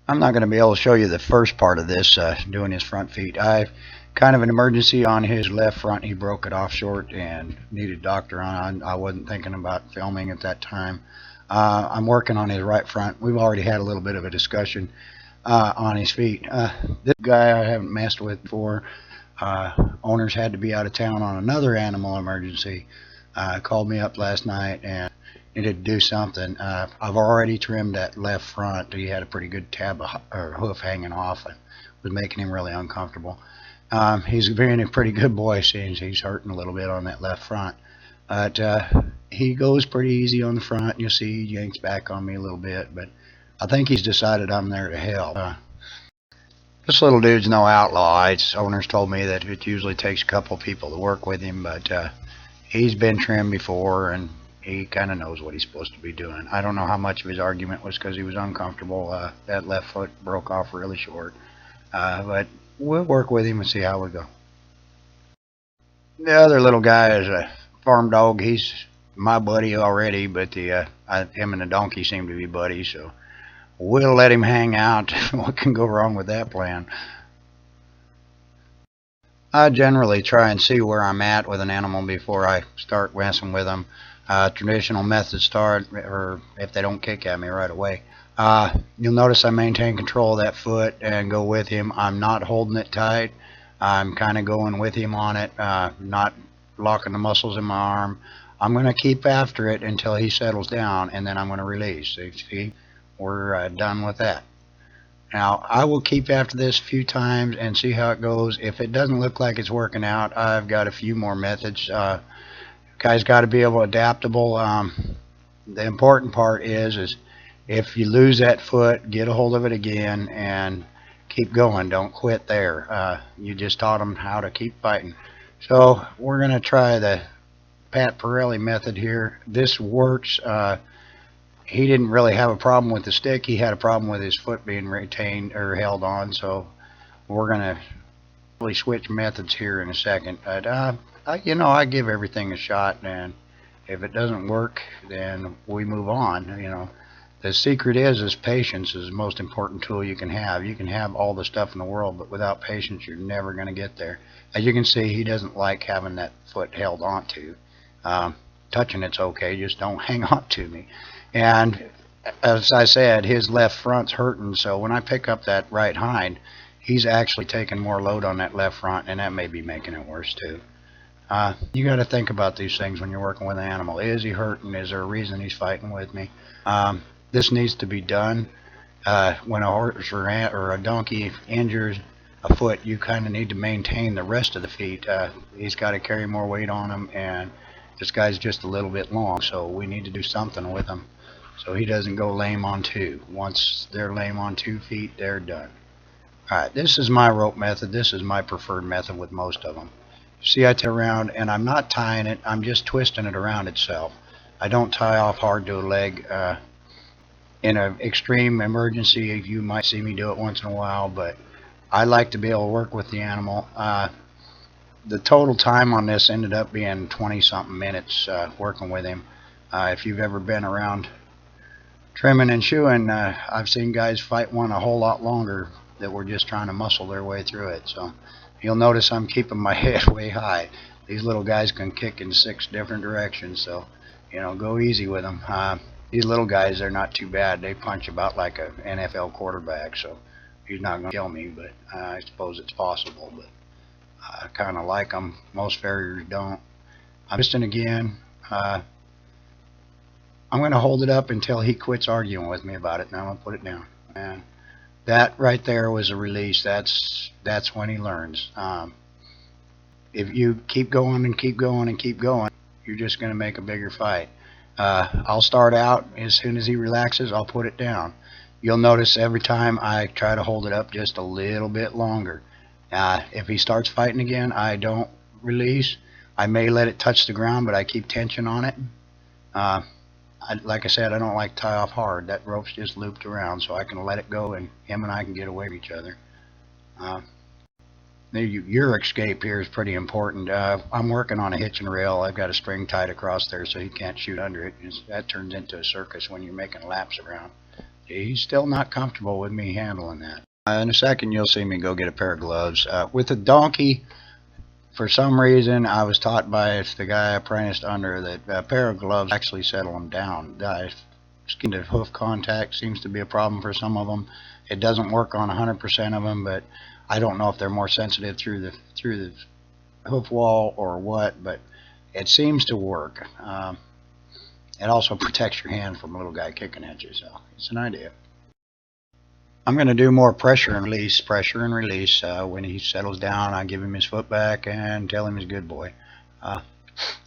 I'm not going to be able to show you the first part of this, doing his front feet. I kind of an emergency on his left front. He broke it off short and needed a doctor on. I wasn't thinking about filming at that time. I'm working on his right front. We've already had a little bit of a discussion on his feet. This guy I haven't messed with before. Owners had to be out of town on another animal emergency. Called me up last night and needed to do something. I've already trimmed that left front. He had a pretty good tab or hoof hanging off and was making him really uncomfortable. He's being a pretty good boy, since he's hurting a little bit on that left front. But he goes pretty easy on the front. You'll see he yanks back on me a little bit, but I think he's decided I'm there to help. This little dude's no outlaw. Owners told me that it usually takes a couple people to work with him, but he's been trimmed before and he kind of knows what he's supposed to be doing. I don't know how much of his argument was because he was uncomfortable. That left foot broke off really short. But we'll work with him and see how we go. The other little guy is a farm dog. He's my buddy already, but him and the donkey seem to be buddies, so we'll let him hang out. What can go wrong with that plan? I generally try and see where I'm at with an animal before I start messing with them. Traditional methods start, or if they don't kick at me right away. You'll notice I maintain control of that foot and go with him. I'm not holding it tight. I'm kind of going with him on it, not locking the muscles in my arm. I'm going to keep after it until he settles down, and then I'm going to release. See, we're done with that. Now, I will keep after this a few times and see how it goes. If it doesn't look like it's working out, I've got a few more methods. Guy's got to be able to adaptable. The important part is if you lose that foot, get a hold of it again and keep going. Don't quit there. You just taught him how to keep fighting. So we're going to try the Pat Pirelli method here. This works. He didn't really have a problem with the stick. He had a problem with his foot being retained or held on. So we're going to really switch methods here in a second. But I give everything a shot, and if it doesn't work, then we move on. The secret is patience is the most important tool you can have. You can have all the stuff in the world, but without patience, you're never going to get there. As you can see, he doesn't like having that foot held onto. Touching it's okay, just don't hang on to me. And as I said, his left front's hurting, so when I pick up that right hind, he's actually taking more load on that left front, and that may be making it worse too. You got to think about these things when you're working with an animal. Is he hurting? Is there a reason he's fighting with me? This needs to be done. When a horse or a donkey injures a foot, you kind of need to maintain the rest of the feet. He's got to carry more weight on him, and this guy's just a little bit long, so we need to do something with him so he doesn't go lame on two. Once they're lame on 2 feet, they're done. Alright, this is my rope method. This is my preferred method with most of them. See, I tie around, and I'm not tying it, I'm just twisting it around itself. I don't tie off hard to a leg. In an extreme emergency, you might see me do it once in a while, but I like to be able to work with the animal. The total time on this ended up being 20-something minutes working with him. If you've ever been around trimming and shoeing, I've seen guys fight one a whole lot longer that were just trying to muscle their way through it. So you'll notice I'm keeping my head way high. These little guys can kick in 6 different directions, so go easy with them. These little guys, they're not too bad. They punch about like an NFL quarterback, so he's not going to kill me, but I suppose it's possible. But I kind of like them. Most farriers don't. I'm twisting again. I'm going to hold it up until he quits arguing with me about it. Now I'm going to put it down. And that right there was a release. That's when he learns. If you keep going and keep going and keep going, you're just going to make a bigger fight. I'll start out. As soon as he relaxes, I'll put it down. You'll notice every time I try to hold it up just a little bit longer. If he starts fighting again, I don't release. I may let it touch the ground, but I keep tension on it. Like I said, I don't like to tie off hard. That rope's just looped around, so I can let it go, and him and I can get away from each other. Your escape here is pretty important. I'm working on a hitching rail. I've got a string tied across there so he can't shoot under it. That turns into a circus when you're making laps around. he's still not comfortable with me handling that. In a second, you'll see me go get a pair of gloves. With the donkey, for some reason, I was taught by the guy I apprenticed under that a pair of gloves actually settle them down. Skin to hoof contact seems to be a problem for some of them. It doesn't work on 100% of them, but I don't know if they're more sensitive through the hoof wall or what, but it seems to work. It also protects your hand from a little guy kicking at you, so it's an idea. I'm going to do more pressure and release. When he settles down, I give him his foot back and tell him he's a good boy.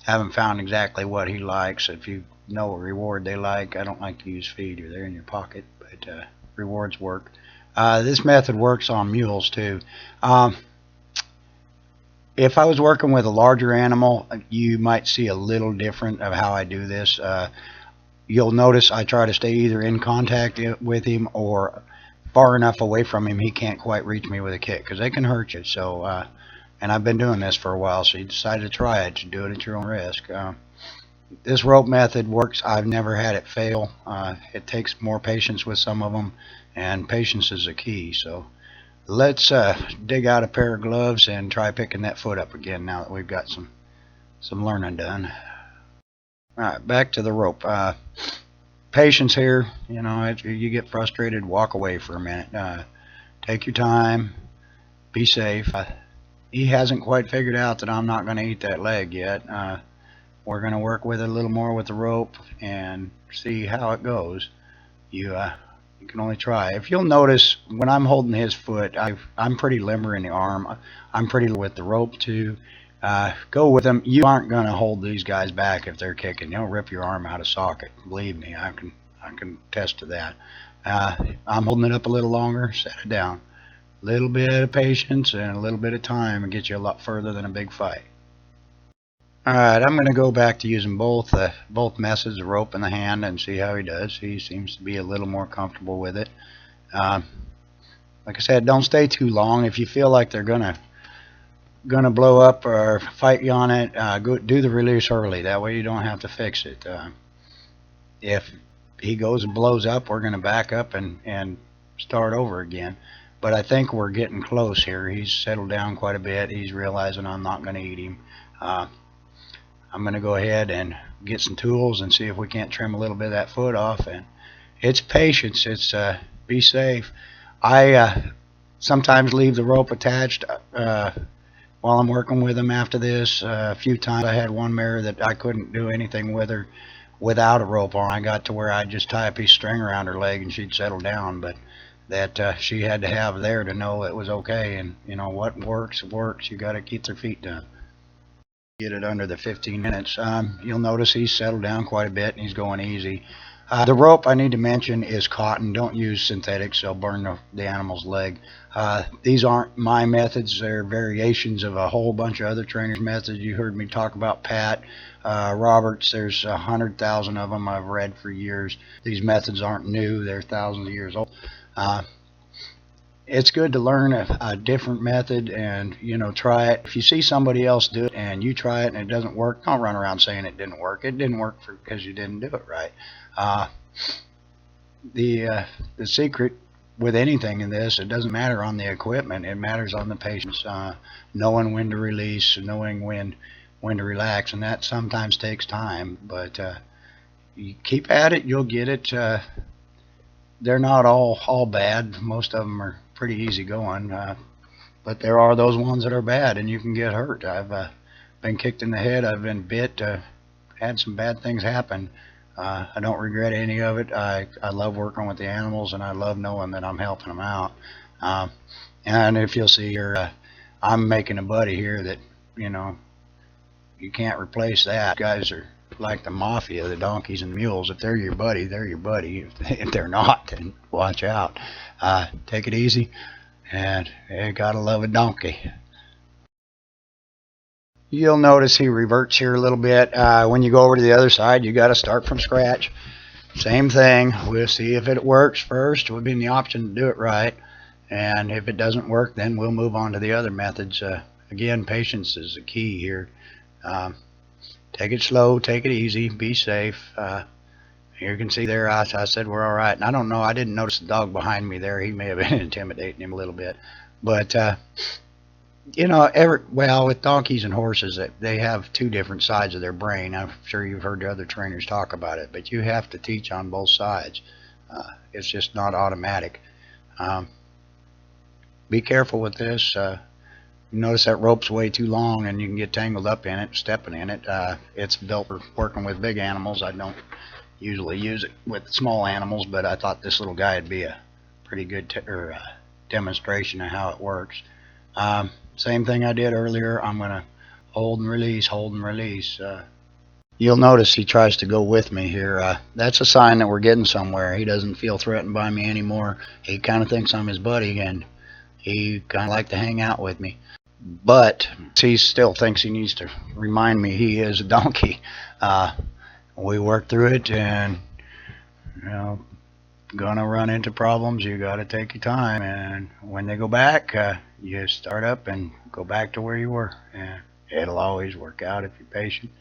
Haven't found exactly what he likes. If you know a reward they like, I don't like to use feed, or they're in your pocket, but rewards work. This method works on mules too. If I was working with a larger animal, you might see a little different of how I do this. You'll notice I try to stay either in contact with him or far enough away from him he can't quite reach me with a kick, because they can hurt you. So, and I've been doing this for a while, so you decided to try it. You do it at your own risk. This rope method works. I've never had it fail. It takes more patience with some of them, and patience is a key. So let's dig out a pair of gloves and try picking that foot up again now that we've got some learning done. All right, back to the rope. Patience here. You know, if you get frustrated, walk away for a minute. Take your time. Be safe. He hasn't quite figured out that I'm not going to eat that leg yet. We're going to work with it a little more with the rope and see how it goes. You can only try. If you'll notice, when I'm holding his foot, I'm pretty limber in the arm. I'm pretty with the rope too. Go with them. You aren't going to hold these guys back if they're kicking. They'll rip your arm out of socket. Believe me, I can attest to that. I'm holding it up a little longer. Set it down. A little bit of patience and a little bit of time and get you a lot further than a big fight. Alright, I'm going to go back to using both methods, the rope and the hand, and see how he does. He seems to be a little more comfortable with it. Like I said, don't stay too long. If you feel like they're gonna blow up or fight you on it, do the release early. That way you don't have to fix it. If he goes and blows up, we're going to back up and start over again. But I think we're getting close here. He's settled down quite a bit. He's realizing I'm not going to eat him. I'm going to go ahead and get some tools and see if we can't trim a little bit of that foot off. And it's patience. It's be safe. I sometimes leave the rope attached while I'm working with them after this. A few times I had one mare that I couldn't do anything with her without a rope on. I got to where I'd just tie a piece of string around her leg and she'd settle down, but that she had to have there to know it was okay. And you know what works. You got to keep their feet done. Get it under the 15 minutes. You'll notice he's settled down quite a bit and he's going easy. The rope I need to mention is cotton. Don't use synthetics. They'll burn the animal's leg. These aren't my methods. They're variations of a whole bunch of other trainers' methods. You heard me talk about Pat Roberts. There's 100,000 of them I've read for years. These methods aren't new. They're thousands of years old. It's good to learn a different method and, you know, try it. If you see somebody else do it and you try it and it doesn't work, don't run around saying it didn't work. It didn't work because you didn't do it right. The secret with anything in this, it doesn't matter on the equipment. It matters on the patience, knowing when to release, knowing when to relax, and that sometimes takes time. But you keep at it, you'll get it. They're not all bad. Most of them are pretty easy going, but there are those ones that are bad and you can get hurt. I've been kicked in the head, I've been bit, had some bad things happen. I don't regret any of it. I love working with the animals and I love knowing that I'm helping them out. And if you'll see here, I'm making a buddy here that, you know, you can't replace that. Guys are like the mafia, the donkeys and mules. If they're your buddy, they're your buddy. If they're not, then watch out. Take it easy, and you gotta love a donkey. You'll notice he reverts here a little bit. When you go over to the other side, you gotta start from scratch. Same thing. We'll see if it works first. We'll be in the option to do it right, and if it doesn't work, then we'll move on to the other methods. Again, patience is the key here. Take it slow, take it easy, be safe, You can see there, I said we're all right. And I don't know, I didn't notice the dog behind me there. He may have been intimidating him a little bit. But, well, with donkeys and horses, they have two different sides of their brain. I'm sure you've heard the other trainers talk about it, but you have to teach on both sides. It's just not automatic. Um, be careful with this. Notice that rope's way too long and you can get tangled up in it, stepping in it. It's built for working with big animals. I don't usually use it with small animals, but I thought this little guy would be a pretty good demonstration of how it works. Same thing I did earlier. I'm going to hold and release, hold and release. You'll notice he tries to go with me here. That's a sign that we're getting somewhere. He doesn't feel threatened by me anymore. He kind of thinks I'm his buddy, and he kind of like to hang out with me. But he still thinks he needs to remind me he is a donkey. We worked through it, and gonna run into problems. You got to take your time, and when they go back, you start up and go back to where you were, and it'll always work out if you're patient.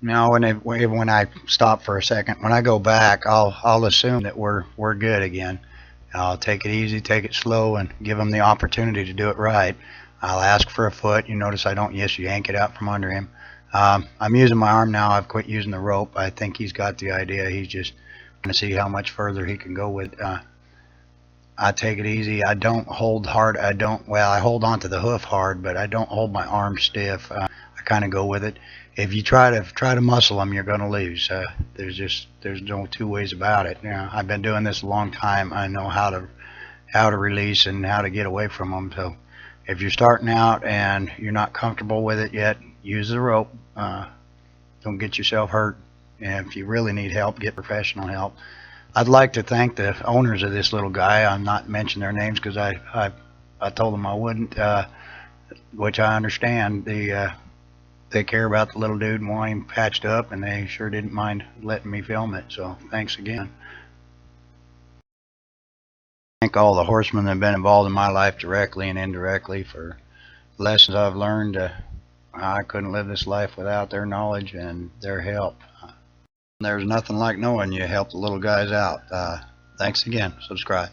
Now, when I stop for a second, when I go back, I'll assume that we're good again. I'll take it easy, take it slow, and give him the opportunity to do it right. I'll ask for a foot. You notice I don't just yank it out from under him. I'm using my arm now. I've quit using the rope. I think he's got the idea. He's just going to see how much further he can go with it. I take it easy. I don't hold hard. I hold onto the hoof hard, but I don't hold my arm stiff. I kind of go with it. If you try to muscle them, you're going to lose. There's no two ways about it. I've been doing this a long time. I know how to release and how to get away from them. So if you're starting out and you're not comfortable with it yet, use the rope. Don't get yourself hurt. And if you really need help, get professional help. I'd like to thank the owners of this little guy. I'm not mentioning their names because I told them I wouldn't, which I understand. They care about the little dude and want him patched up, and they sure didn't mind letting me film it. So thanks again. Thank all the horsemen that have been involved in my life directly and indirectly for lessons I've learned. I couldn't live this life without their knowledge and their help. There's nothing like knowing you helped the little guys out. Thanks again. Subscribe.